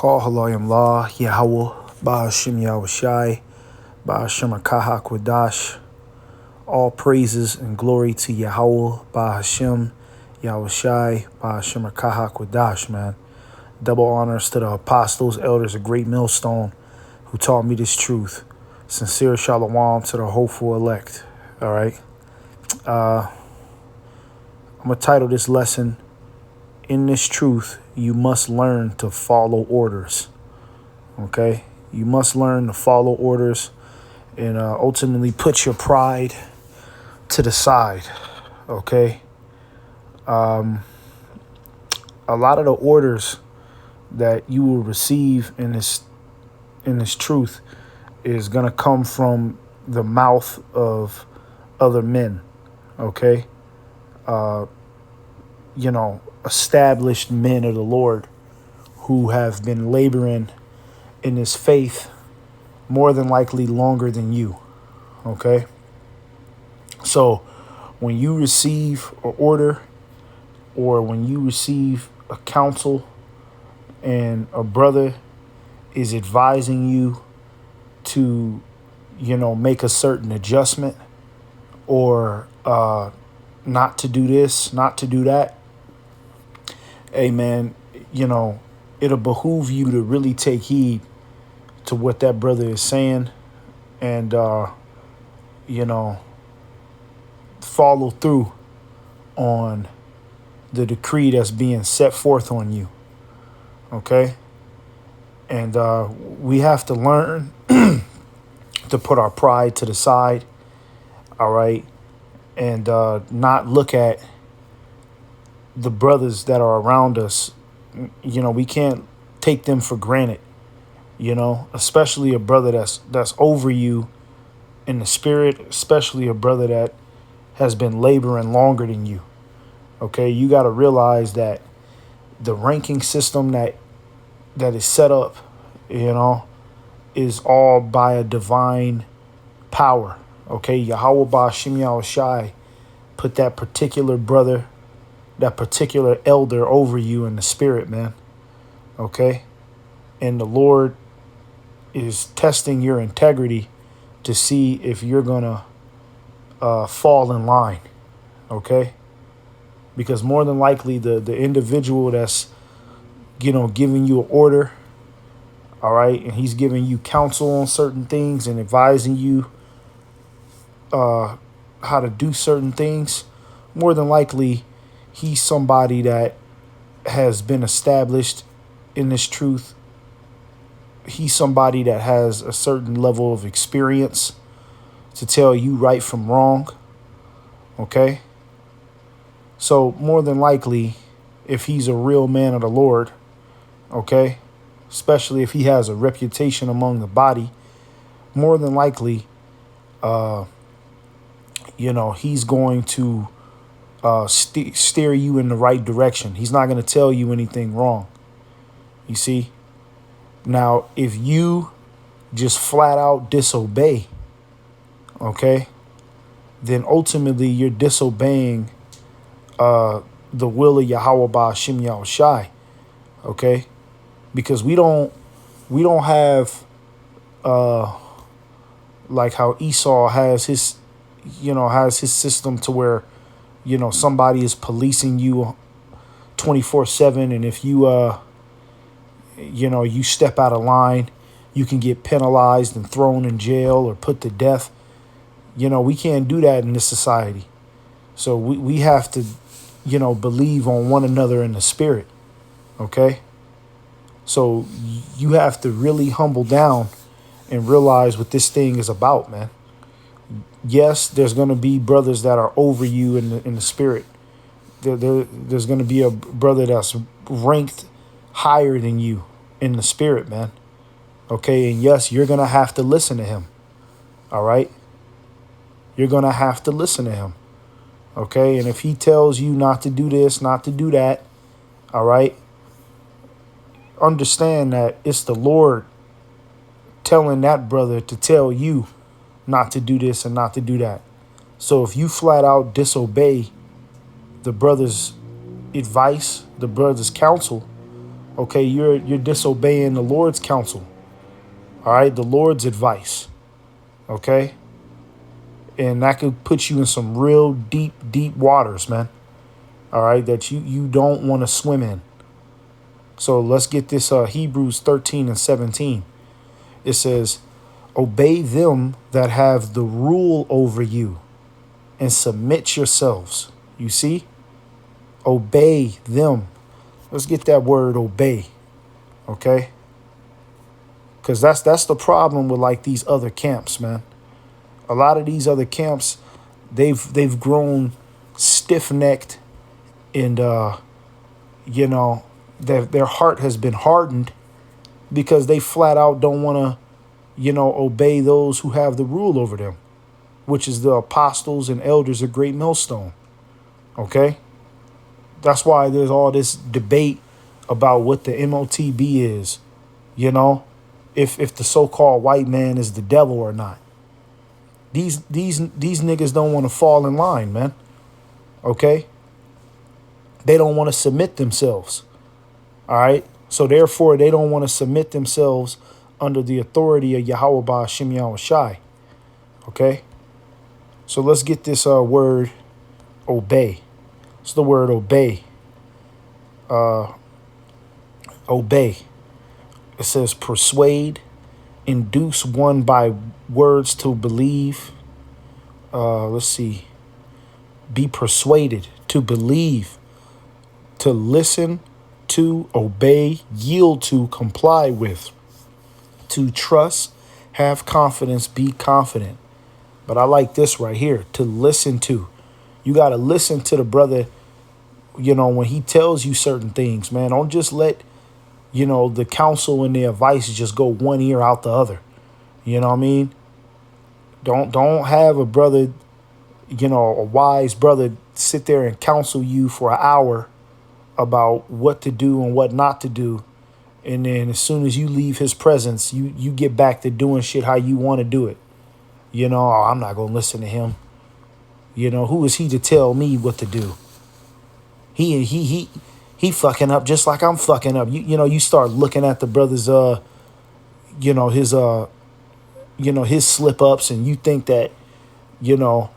Call Halayim La, Yahweh, Ba'ashim Yahushai, Ba'ashim Akaha Kwadash. All praises and glory to Yahweh, Ba'ashim Yahushai, Ba'ashim Akaha Kwadash, man. Double honors to the apostles, elders of Great Millstone who taught me this truth. Sincere shalom to the hopeful elect. All right. I'm going to title this lesson, In This Truth, You Must Learn to Follow Orders. Okay? You must learn to follow orders and ultimately put your pride to the side. Okay? A lot of the orders that you will receive in this truth is going to come from the mouth of other men. Okay? Established men of the Lord who have been laboring in this faith more than likely longer than you. Okay? So when you receive an order or when you receive a counsel and a brother is advising you to, make a certain adjustment or not to do this, not to do that, hey, man, it'll behoove you to really take heed to what that brother is saying and, follow through on the decree that's being set forth on you. Okay? And we have to learn to put our pride to the side. All right? And not look at the brothers that are around us. We can't take them for granted, especially a brother that's over you in the spirit, especially a brother that has been laboring longer than you. Okay, you got to realize that the ranking system that is set up, is all by a divine power. Okay, Yahweh Ba'ashim Yahushai put that particular brother, that particular elder over you in the spirit, man. Okay? And the Lord is testing your integrity to see if you're going to fall in line. Okay? Because more than likely the individual that's, giving you an order, all right, and he's giving you counsel on certain things and advising you how to do certain things, more than likely he's somebody that has been established in this truth. He's somebody that has a certain level of experience to tell you right from wrong. Okay? So more than likely, if he's a real man of the Lord, okay, especially if he has a reputation among the body, more than likely, he's going to steer you in the right direction. He's not going to tell you anything wrong. You see? Now, if you just flat out disobey, okay, then ultimately you're disobeying the will of Yahweh Ba'ashim Yahushai, okay? Because we don't have like how Esau has his system to where somebody is policing you 24/7, and if you you step out of line, you can get penalized and thrown in jail or put to death. We can't do that in this society. So we have to believe on one another in the spirit. Okay? So you have to really humble down and realize what this thing is about, man. Yes, there's going to be brothers that are over you in the spirit. There's going to be a brother that's ranked higher than you in the spirit, man. Okay, and yes, you're going to have to listen to him. All right? You're going to have to listen to him. Okay, and if he tells you not to do this, not to do that, all right, understand that it's the Lord telling that brother to tell you not to do this and not to do that. So if you flat out disobey the brother's advice, the brother's counsel, Okay, you're disobeying the Lord's counsel. All right, the Lord's advice. Okay, and that could put you in some real deep waters, man. All right, that you don't want to swim in. So let's get this Hebrews 13 and 17. It says, obey them that have the rule over you and submit yourselves. You see? Obey them. Let's get that word obey. Okay? Because that's the problem with like these other camps, man. A lot of these other camps, they've grown stiff-necked and you know, their heart has been hardened because they flat out don't want to, you know, obey those who have the rule over them, which is the apostles and elders of Great Millstone. Okay? That's why there's all this debate about what the MOTB is, you know, if the so-called white man is the devil or not. These niggas don't want to fall in line, man. Okay? They don't want to submit themselves. All right? So therefore, they don't want to submit themselves under the authority of Yahweh Ba'ashem Yahushai. Okay? So let's get this word obey. It's the word obey. Obey. It says persuade, induce one by words to believe. Let's see. Be persuaded, to believe, to listen, to obey, yield to, comply with, to trust, have confidence, be confident. But I like this right here, to listen to. You got to listen to the brother, you know, when he tells you certain things, man. Don't just let, you know, the counsel and the advice just go one ear out the other. You know what I mean? Don't have a brother, you know, a wise brother sit there and counsel you for an hour about what to do and what not to do. And then as soon as you leave his presence, you get back to doing shit how you want to do it. You know, oh, I'm not going to listen to him. You know, who is he to tell me what to do? He fucking up just like I'm fucking up. You know, you start looking at the brother's, you know, his slip ups, and you think that, you know,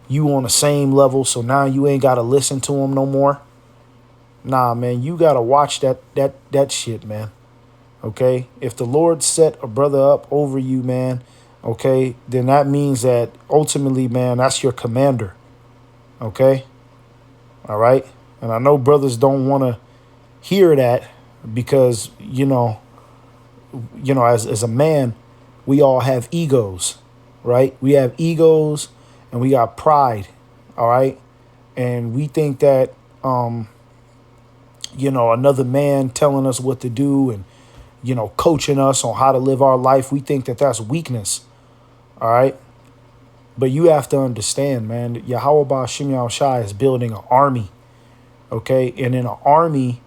you on the same level. So now you ain't got to listen to him no more. Nah, man, you got to watch that shit, man. Okay. If the Lord set a brother up over you, man, okay, then that means that ultimately, man, that's your commander. Okay. All right. And I know brothers don't want to hear that because, you know, as a man, we all have egos, right? We have egos and we got pride. All right. And we think that, you know, another man telling us what to do and, you know, coaching us on how to live our life, we think that that's weakness. All right. But you have to understand, man, Yahweh Ba'ashem Yahushai is building an army. Okay. And in an army,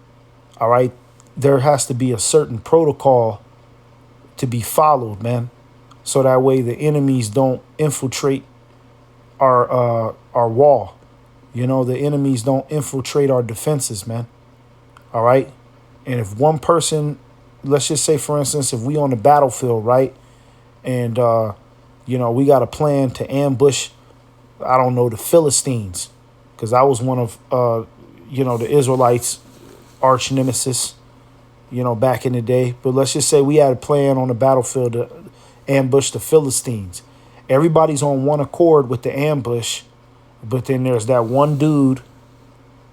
all right, there has to be a certain protocol to be followed, man. So that way the enemies don't infiltrate our wall. You know, the enemies don't infiltrate our defenses, man. All right. And if one person, let's just say, for instance, if we on the battlefield, right, and, you know, we got a plan to ambush, I don't know, the Philistines, because I was one of, you know, the Israelites' arch nemesis, you know, back in the day. But let's just say we had a plan on the battlefield to ambush the Philistines. Everybody's on one accord with the ambush, but then there's that one dude,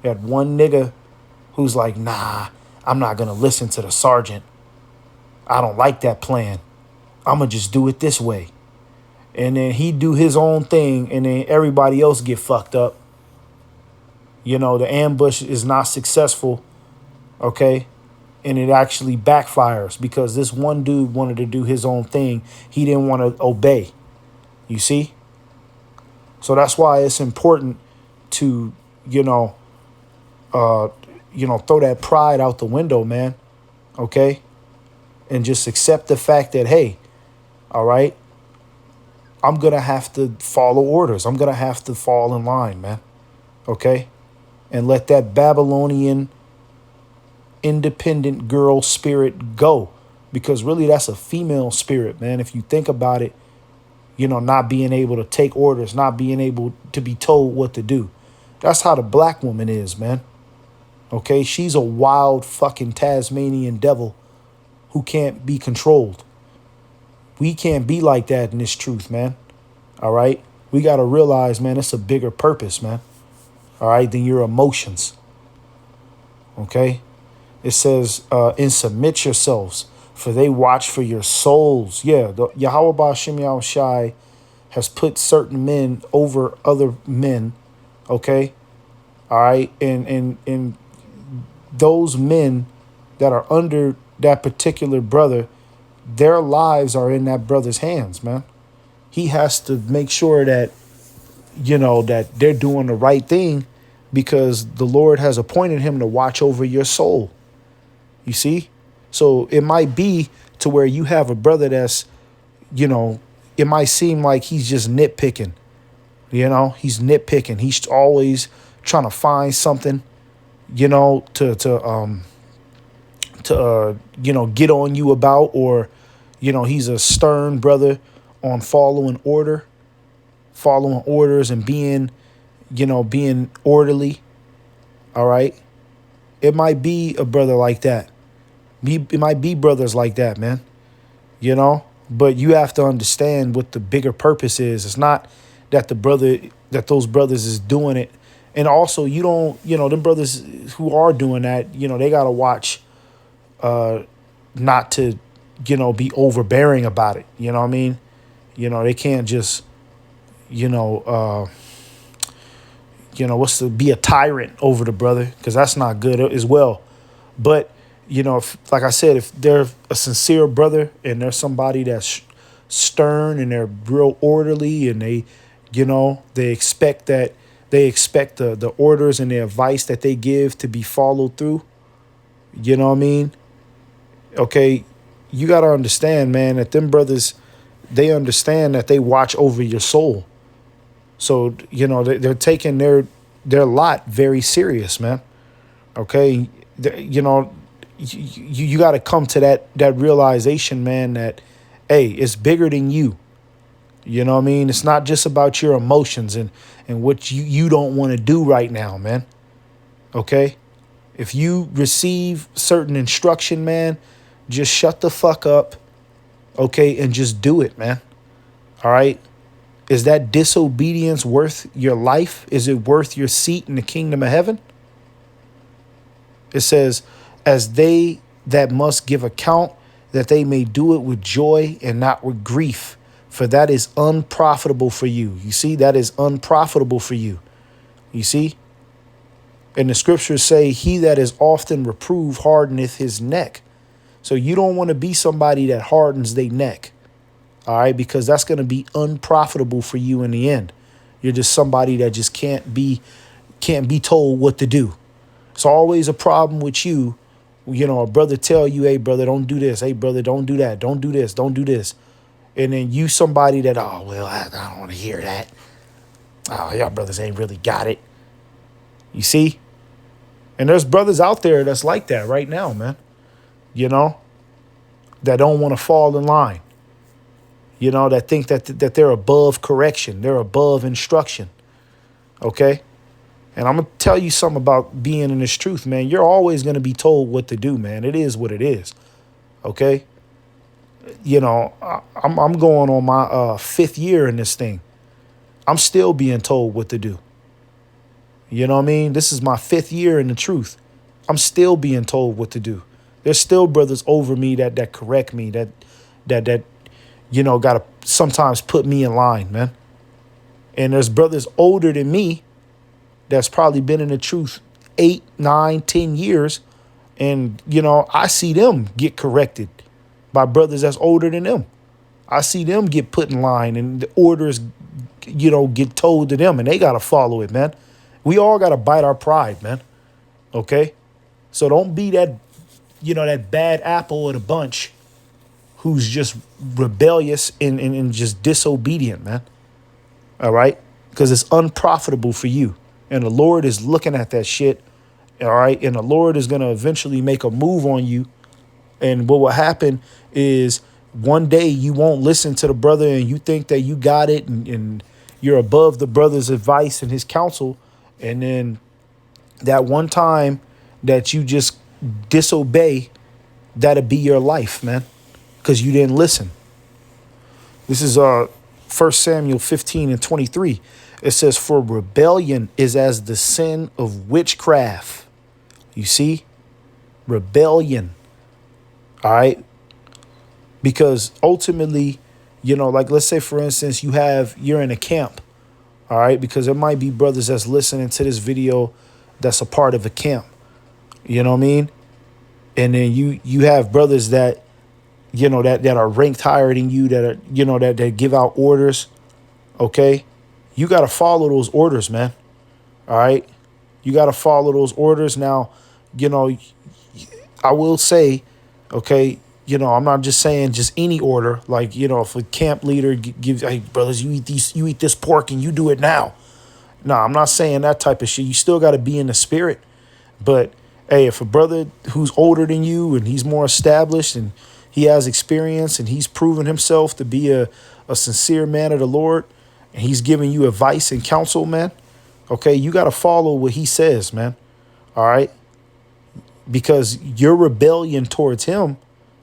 that one nigga who's like, nah, I'm not going to listen to the sergeant. I don't like that plan. I'm going to just do it this way. And then he do his own thing, and then everybody else get fucked up. You know, the ambush is not successful, okay? And it actually backfires because this one dude wanted to do his own thing. He didn't want to obey. You see? So that's why it's important to, you know, throw that pride out the window, man. Okay? And just accept the fact that, hey, all right, I'm going to have to follow orders. I'm going to have to fall in line, man. Okay? And let that Babylonian independent girl spirit go, because really that's a female spirit, man. If you think about it, not being able to take orders, not being able to be told what to do. That's how the black woman is, man. Okay, she's a wild fucking Tasmanian devil who can't be controlled. We can't be like that in this truth, man. All right, we got to realize, man, it's a bigger purpose, man. All right, than your emotions. Okay, it says, and submit yourselves, for they watch for your souls. Yeah, the Yahweh Ba'ashem Yahushai has put certain men over other men. Okay, all right, and those men that are under that particular brother, their lives are in that brother's hands, man. He has to make sure that, that they're doing the right thing, because the Lord has appointed him to watch over your soul. You see? So it might be to where you have a brother that's, it might seem like he's just nitpicking. He's nitpicking. He's always trying to find something, to get on you about, or, he's a stern brother on following orders and being orderly. All right. It might be a brother like that. It might be brothers like that, man. But you have to understand what the bigger purpose is. It's not that those brothers is doing it. And also, you don't, them brothers who are doing that, they got to watch not to, be overbearing about it. You know what I mean? They can't just, be a tyrant over the brother, because that's not good as well. But, like I said, if they're a sincere brother and they're somebody that's stern and they're real orderly, and they expect the orders and the advice that they give to be followed through. You know what I mean? Okay, you got to understand, man, that them brothers, they understand that they watch over your soul. So, they're taking their lot very serious, man. Okay, you got to come to that realization, man, that, hey, it's bigger than you. You know what I mean? It's not just about your emotions and what you don't want to do right now, man. Okay? If you receive certain instruction, man, just shut the fuck up, okay, and just do it, man. All right? Is that disobedience worth your life? Is it worth your seat in the kingdom of heaven? It says, as they that must give account, that they may do it with joy and not with grief, for that is unprofitable for you. You see, that is unprofitable for you. You see? And the scriptures say, he that is often reproved hardeneth his neck. So you don't want to be somebody that hardens their neck. All right, because that's going to be unprofitable for you in the end. You're just somebody that just can't be told what to do. It's always a problem with you. A brother tell you, hey, brother, don't do this. Hey, brother, don't do that. Don't do this. Don't do this. And then you somebody that, oh, well, I don't want to hear that. Oh, y'all brothers ain't really got it. You see? And there's brothers out there that's like that right now, man. That don't want to fall in line. That think that they're above correction. They're above instruction. Okay? And I'm going to tell you something about being in this truth, man. You're always going to be told what to do, man. It is what it is. Okay? I'm going on my 5th year in this thing. I'm still being told what to do. You know what I mean? This is my 5th year in the truth. I'm still being told what to do. There's still brothers over me that correct me, that got to sometimes put me in line, man. And there's brothers older than me that's probably been in the truth 8, 9, 10 years. And, I see them get corrected by brothers that's older than them. I see them get put in line and the orders, get told to them, and they got to follow it, man. We all got to bite our pride, man. Okay? So don't be that, that bad apple of the bunch who's just rebellious and just disobedient, man. All right? Because it's unprofitable for you. And the Lord is looking at that shit, All right. And the Lord is going to eventually make a move on you. And what will happen is one day you won't listen to the brother and you think that you got it, and you're above the brother's advice and his counsel. And then that one time that you just disobey, that'll be your life, man, because you didn't listen. This is 1 Samuel 15:23. It says, for rebellion is as the sin of witchcraft. You see? Rebellion. All right? Because ultimately, like let's say, for instance, you're in a camp. All right? Because there might be brothers that's listening to this video that's a part of a camp. You know what I mean? And then you have brothers that, that are ranked higher than you, that are, that give out orders. Okay? You got to follow those orders, man. All right? You got to follow those orders. Now, I will say, okay, I'm not just saying just any order. Like, if a camp leader gives, hey, brothers, you eat this pork and you do it now. No, I'm not saying that type of shit. You still got to be in the spirit. But, hey, if a brother who's older than you and he's more established and he has experience and he's proven himself to be a sincere man of the Lord, and he's giving you advice and counsel, man, okay, you got to follow what he says, man. All right? Because your rebellion towards him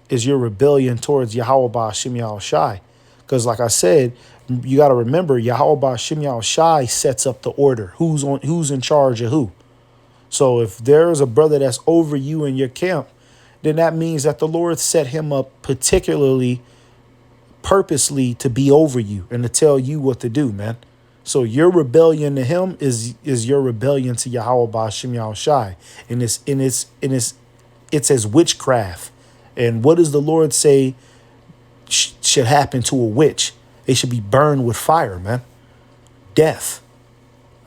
is your rebellion towards Yahweh Ba'ashem Yahushai. Because like I said, you got to remember, Yahweh Ba'ashem Yahushai sets up the order. Who's in charge of who? So if there's a brother that's over you in your camp, then that means that the Lord set him up purposely to be over you and to tell you what to do, man. So your rebellion to him is your rebellion to Yahweh Ba'ashem Yahushai. And it's as witchcraft. And what does the Lord say should happen to a witch? They should be burned with fire, man. Death.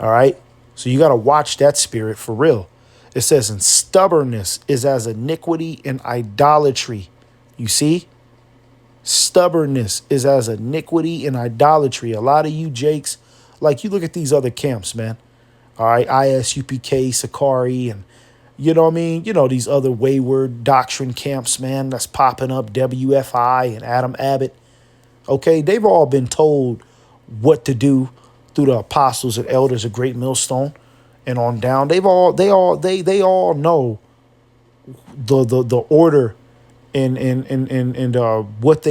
All right? So you got to watch that spirit for real. It says, and stubbornness is as iniquity and idolatry. You see? Stubbornness is as iniquity and idolatry. A lot of you Jakes, like, you look at these other camps, man. All right, ISUPK, Sakari, and you know what I mean? These other wayward doctrine camps, man, that's popping up, WFI and Adam Abbott. Okay, they've all been told what to do through the apostles and elders of Great Millstone and on down. They all know the order and what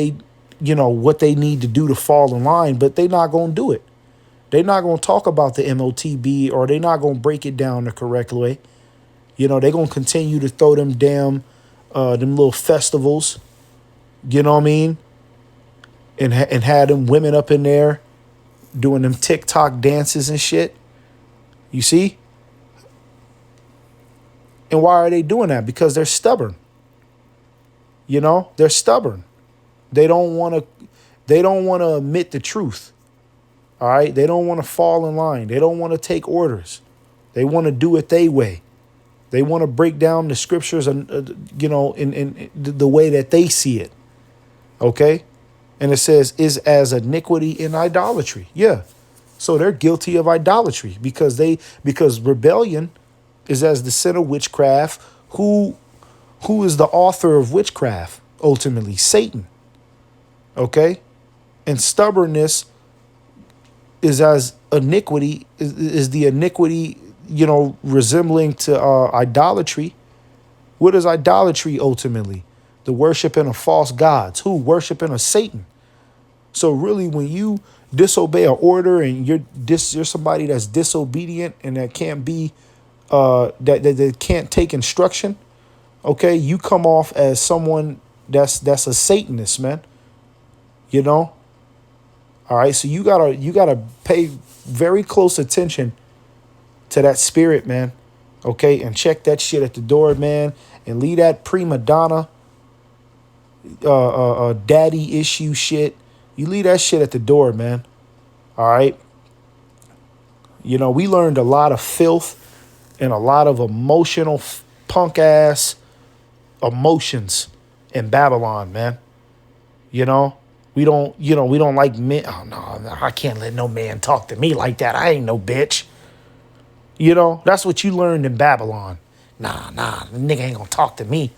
they need to do to fall in line, but they're not going to do it. They're not going to talk about the MOTB, or they're not going to break it down the correct way. They're going to continue to throw them them little festivals, you know what I mean? And had them women up in there doing them TikTok dances and shit. You see? And why are they doing that? Because they're stubborn. They're stubborn. They don't want to admit the truth. All right? They don't want to fall in line. They don't want to take orders. They want to do it their way. They want to break down the scriptures and in the way that they see it. Okay? And it says is as iniquity and idolatry. Yeah. So they're guilty of idolatry because rebellion is as the sin of witchcraft. Who is the author of witchcraft? Ultimately, Satan. Okay? And stubbornness is as iniquity, is the iniquity, resembling to idolatry. What is idolatry ultimately? The worshiping of false gods. Who? Worshiping of Satan. So really, when you disobey an order and you're somebody that's disobedient and that can't be, that can't take instruction, okay, you come off as someone that's a Satanist, man. All right, so you gotta pay very close attention to that spirit, man. Okay, and check that shit at the door, man, and leave that prima donna, daddy issue shit. You leave that shit at the door, man. All right. We learned a lot of filth and a lot of emotional punk ass emotions in Babylon, man. We don't like men. Oh no, I can't let no man talk to me like that. I ain't no bitch. That's what you learned in Babylon. the nigga ain't gonna talk to me.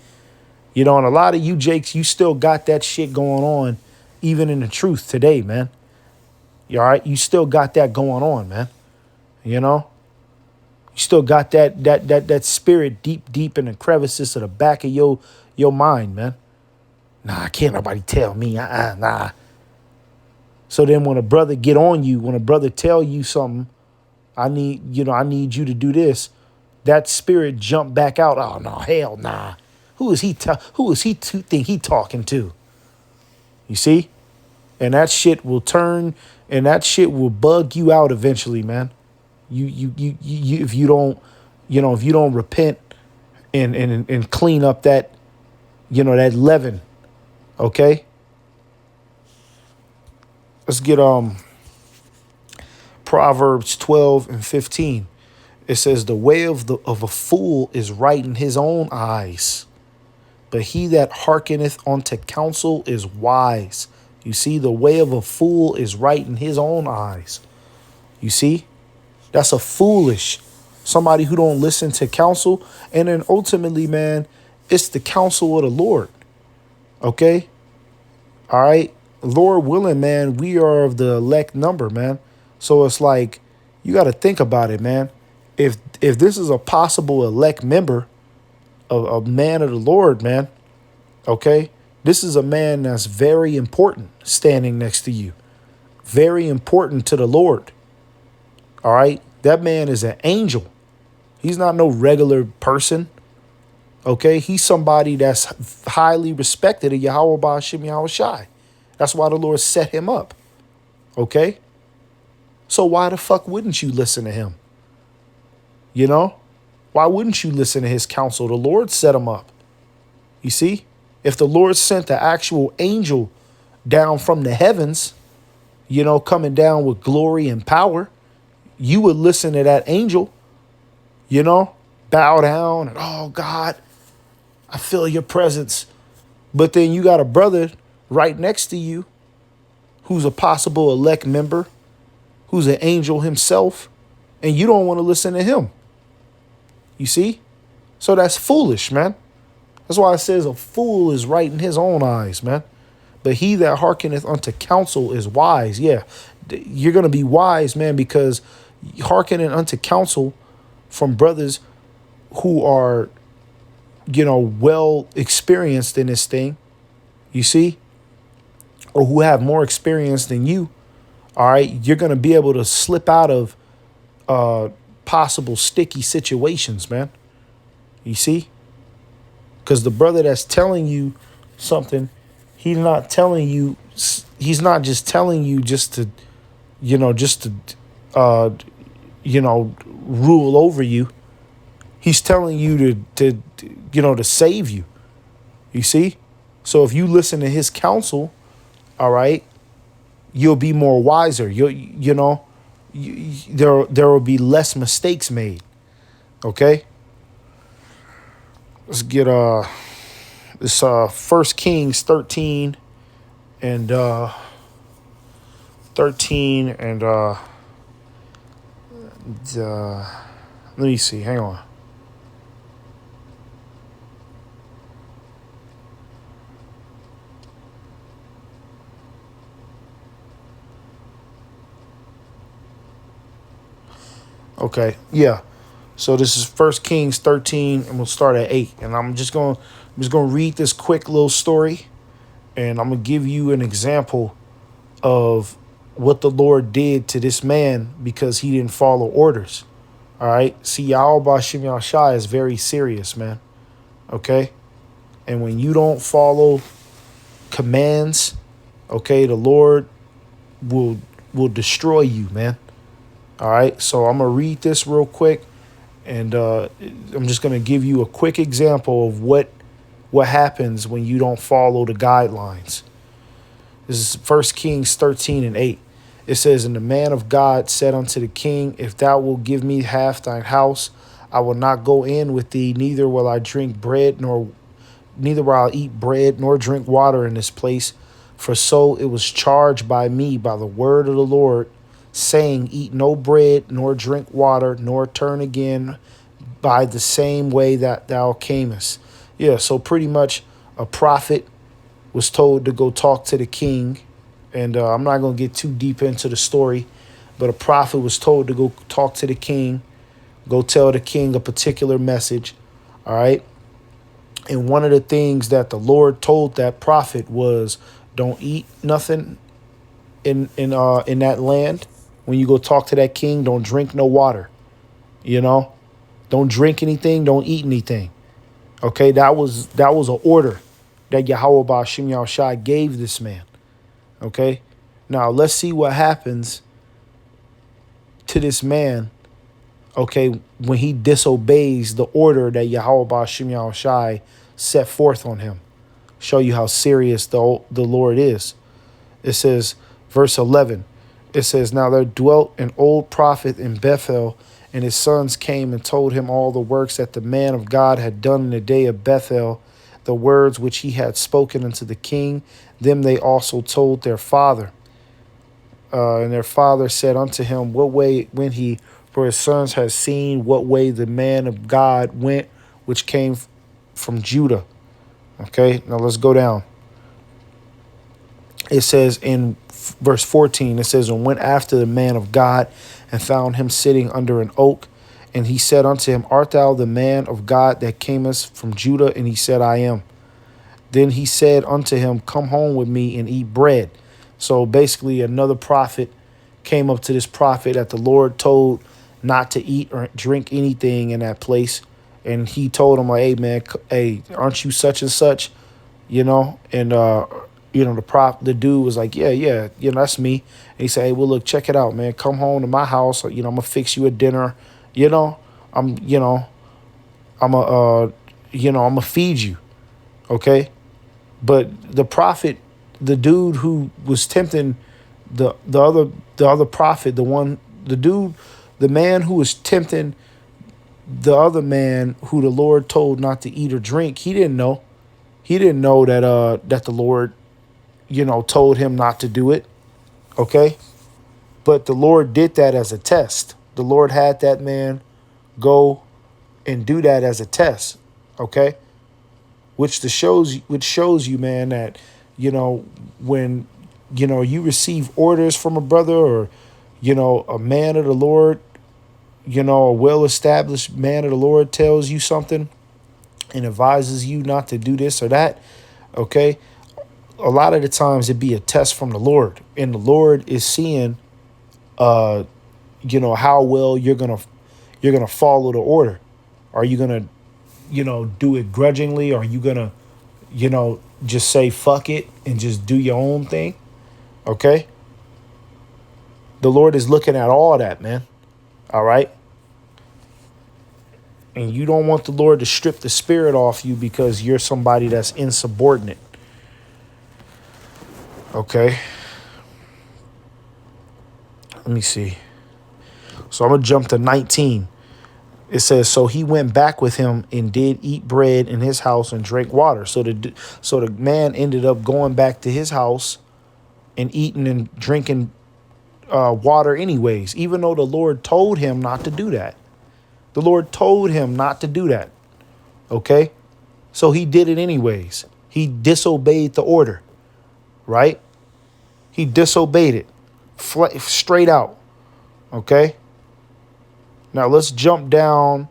You know, and a lot of you Jakes, you still got that shit going on, even in the truth today, man. You all right? You still got that going on, man. You know? You still got that spirit deep in the crevices of the back of your mind, man. Nah, can't nobody tell me. Nah. So then when a brother get on you, when a brother tell you something, I need you to do this, that spirit jump back out. Oh no, hell nah. Who is he to think he talking to? You see? And that shit will turn and that shit will bug you out eventually, man. You if you don't, if you don't repent and clean up that, that leaven, okay? Let's get Proverbs 12:15. It says, the way of a fool is right in his own eyes, but he that hearkeneth unto counsel is wise. You see, the way of a fool is right in his own eyes. You see, that's a foolish, somebody who don't listen to counsel. And then ultimately, man, it's the counsel of the Lord. Okay. All right. Lord willing, man, we are of the elect number, man. So it's like, you got to think about it, man. If this is a possible elect member of a man of the Lord, man, okay, this is a man that's very important standing next to you. Very important to the Lord. All right. That man is an angel. He's not no regular person. Okay. He's somebody that's highly respected at Yahweh Ba'ashim Yahweh Shai. That's why the Lord set him up. Okay. So why the fuck wouldn't you listen to him? You know, why wouldn't you listen to his counsel? The Lord set him up. You see, if the Lord sent the actual angel down from the heavens, coming down with glory and power, you would listen to that angel, bow down and, oh God, I feel your presence. But then you got a brother right next to you who's a possible elect member, who's an angel himself, and you don't want to listen to him. You see? So that's foolish, man. That's why it says a fool is right in his own eyes, man. But he that hearkeneth unto counsel is wise. Yeah, you're going to be wise, man, because hearkening unto counsel from brothers who are, well experienced in this thing, you see, or who have more experience than you, all right, you're going to be able to slip out of possible sticky situations, man. You see? Because the brother that's telling you something, he's not just telling you just to rule over you. He's telling you to save you. You see? So if you listen to his counsel, all right, you'll be more wiser. There will be less mistakes made. Okay? Let's get this 1 Kings 13 and 13 and let me see. Hang on. Okay, yeah. So this is 1 Kings 13, and we'll start at 8. And I'm just gonna read this quick little story, and I'm gonna give you an example of what the Lord did to this man because he didn't follow orders. All right. See, Yahweh Ba'ashim Yahweh Shai is very serious, man. Okay. And when you don't follow commands, okay, the Lord will destroy you, man. All right, so I'm going to read this real quick, and I'm just going to give you a quick example of what happens when you don't follow the guidelines. This is 1 Kings 13 and 8. It says, and the man of God said unto the king, if thou wilt give me half thine house, I will not go in with thee, neither will I neither will I eat bread nor drink water in this place. For so it was charged by me by the word of the Lord, saying, eat no bread, nor drink water, nor turn again by the same way that thou camest. Yeah, so pretty much a prophet was told to go talk to the king. And I'm not going to get too deep into the story, but a prophet was told to go talk to the king, go tell the king a particular message. All right. And one of the things that the Lord told that prophet was, don't eat nothing in that land. When you go talk to that king, don't drink no water. You know, don't drink anything, don't eat anything. Okay, that was an order that Yahweh Ba'ashim Yahushai gave this man. Okay, now let's see what happens to this man. Okay, when he disobeys the order that Yahweh Ba'ashim Yahushai set forth on him. Show you how serious the Lord is. It says, verse 11, it says, now there dwelt an old prophet in Bethel, and his sons came and told him all the works that the man of God had done in the day of Bethel, the words which he had spoken unto the king. Them they also told their father. And their father said unto him, what way went he? For his sons had seen what way the man of God went, which came from Judah. Okay, now let's go down. It says in verse 14, it says, and went after the man of God and found him sitting under an oak. And he said unto him, art thou the man of God that camest from Judah? And he said, I am. Then he said unto him, come home with me and eat bread. So basically another prophet came up to this prophet that the Lord told not to eat or drink anything in that place. And he told him, like, hey, man, hey, aren't you such and such? You know, and, you know, the dude was like, yeah, you know, that's me. And he said, hey, well, look, check it out, man. Come home to my house. You know, I'm going to fix you a dinner. You know, I'm going to feed you. Okay. But the prophet, the dude who was tempting the other prophet, the man who was tempting the other man who the Lord told not to eat or drink, he didn't know. He didn't know that the Lord, you know, told him not to do it. Okay. But the Lord did that as a test. The Lord had that man go and do that as a test. Okay. Which shows you, man, that, you know, when, you know, you receive orders from a brother or, you know, a man of the Lord, you know, a well-established man of the Lord tells you something and advises you not to do this or that. Okay. A lot of the times it be a test from the Lord, and the Lord is seeing, you know, how well you're going to follow the order. Are you going to, you know, do it grudgingly? Or are you going to, you know, just say, fuck it and just do your own thing? Okay. The Lord is looking at all that, man. All right. And you don't want the Lord to strip the spirit off you because you're somebody that's insubordinate. Okay. Let me see. So I'm going to jump to 19. It says, so he went back with him and did eat bread in his house and drank water. So the man ended up going back to his house and eating and drinking water anyways, even though the Lord told him not to do that. The Lord told him not to do that. Okay. So he did it anyways. He disobeyed the order, right? He disobeyed it straight out. Okay. Now let's jump down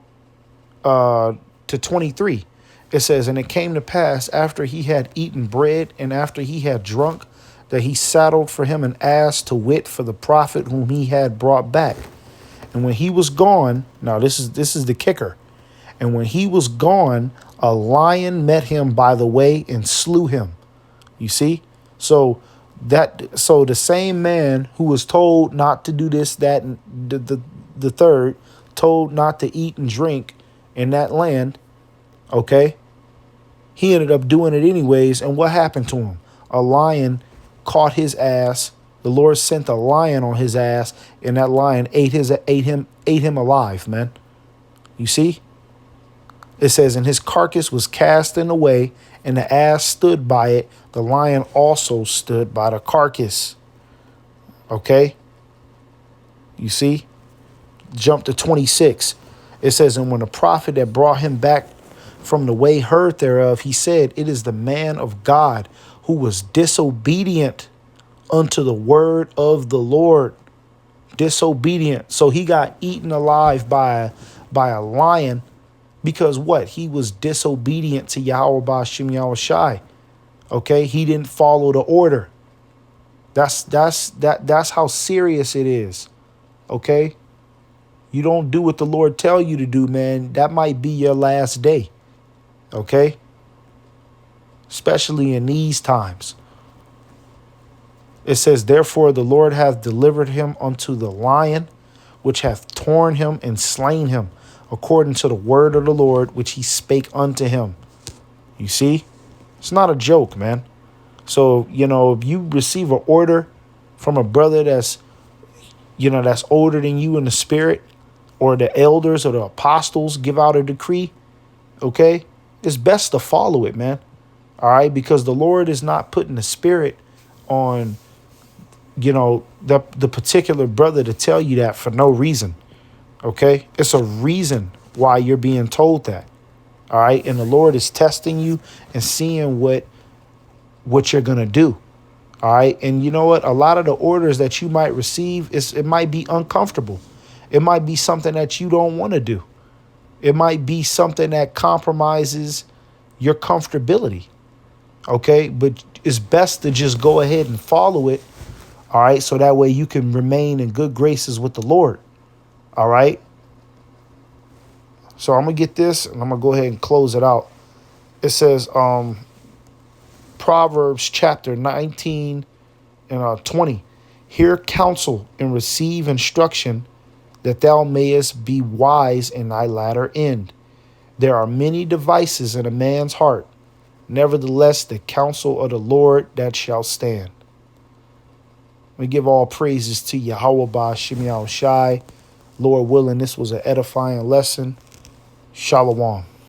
to 23. It says, and it came to pass after he had eaten bread and after he had drunk, that he saddled for him an ass, to wit, for the prophet whom he had brought back. And when he was gone, now this is the kicker. And when he was gone, a lion met him by the way and slew him. You see? So the same man who was told not to do this, that, and the third, told not to eat and drink in that land, okay, he ended up doing it anyways. And what happened to him? A lion caught his ass. The Lord sent a lion on his ass, and that lion ate him alive, man. You see? It says, and his carcass was cast in the way, and the ass stood by it. The lion also stood by the carcass. Okay? You see? Jump to 26. It says, and when the prophet that brought him back from the way heard thereof, he said, it is the man of God who was disobedient unto the word of the Lord. Disobedient. So he got eaten alive by a lion because what? He was disobedient to Yahweh Ba'ashem Yahweh Shai. Okay, he didn't follow the order. That's how serious it is. Okay, you don't do what the Lord tell you to do, man. That might be your last day. Okay, especially in these times. It says, therefore the Lord hath delivered him unto the lion, which hath torn him and slain him, according to the word of the Lord, which he spake unto him. You see, it's not a joke, man. So, if you receive an order from a brother that's older than you in the spirit, or the elders or the apostles give out a decree, okay, it's best to follow it, man. All right, because the Lord is not putting the spirit on the particular brother to tell you that for no reason. Okay, it's a reason why you're being told that. All right, and the Lord is testing you and seeing what you're gonna do. All right, and you know what? A lot of the orders that you might receive, it might be uncomfortable. It might be something that you don't want to do. It might be something that compromises your comfortability. Okay, but it's best to just go ahead and follow it. All right, so that way you can remain in good graces with the Lord. All right. So I'm going to get this and I'm going to go ahead and close it out. It says Proverbs chapter 19 and 20. Hear counsel and receive instruction, that thou mayest be wise in thy latter end. There are many devices in a man's heart. Nevertheless, the counsel of the Lord that shall stand. We give all praises to Yahweh Ba'ashem Yahweh Shai. Lord willing, this was an edifying lesson. Shalom.